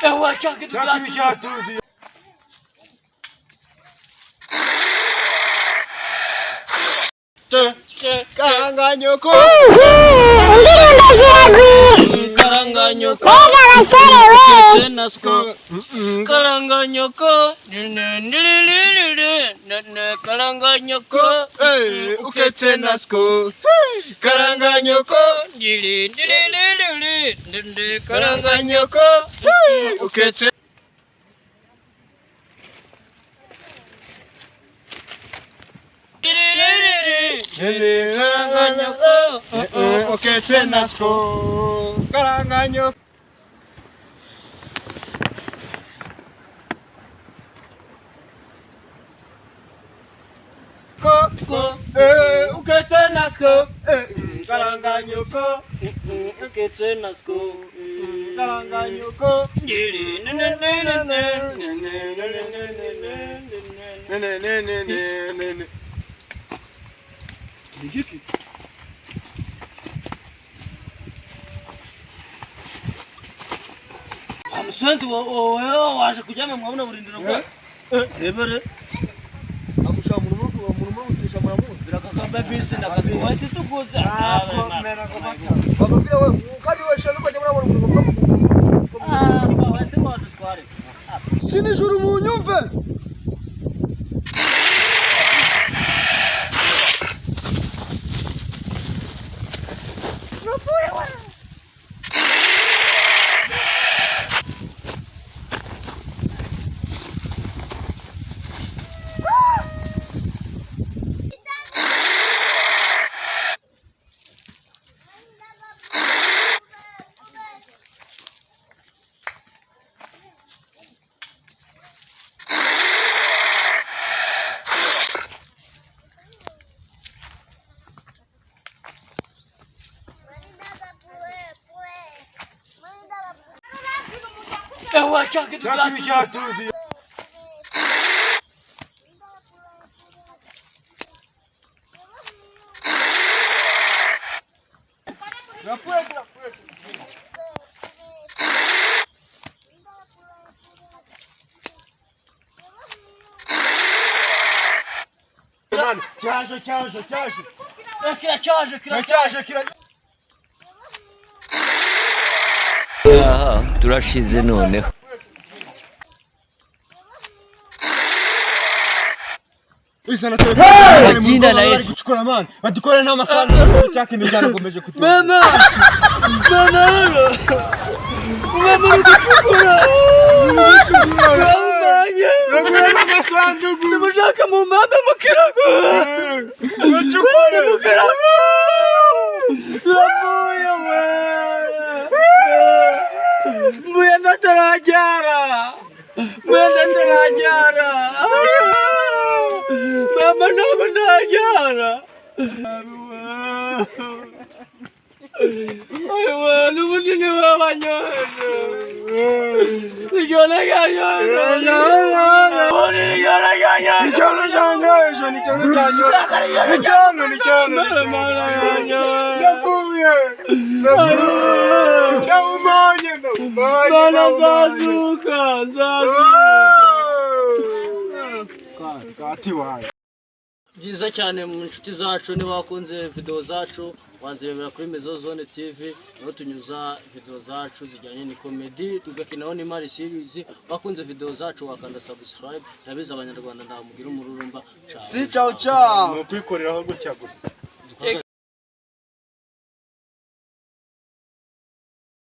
Ewa chake tukiatu. Karanganyoko. Indirimbo ziragwira. Karanganyoko. Mbega abasore we. Karanganyoko. Karanganyoko. Uketse nasko. Karanganyoko. Karanganyoko. Uketse. Uketse nasko. Karanganyoko. Uketse nasko. Karanganyoko. Uketse nasko. Karanganyoko. Nigiki. Amusanti waje kujyama mwabona burindiro bwa. Ebere. Amusha murumo utisha muramu. Birakakamba bisi nakatu wasi tukuza. Bababira we ukadi we shano kwa jamura murumo. Wasi mwa tware. Sini juru mu nyumve. Ewa chake tukiatu. Kira. Turashize noneho. Jina la Yesu kuchukua man. Batukole na masana chake ni jana gomeje kutu. Mama kuchukua. Nimushaka mu mama mukirago. Kuchukua mukirago. Raboya we. Mbuya natarajara. Mama nako najara. Aywa, lumutini wa nyono. Nikona ganyono. Byiza cyane mu nshuti zacu ni bakunze video zacu wazirebera kuri Mezo Zone TV aho tunyuza video zacu zijyanye ni comedy tugakinaho ni Mari series bakunze video zacu wakanda subscribe nabiza abanyarwanda ndamugira umururumba Si ciao ciao. Mukwikoreraho gutya gusa.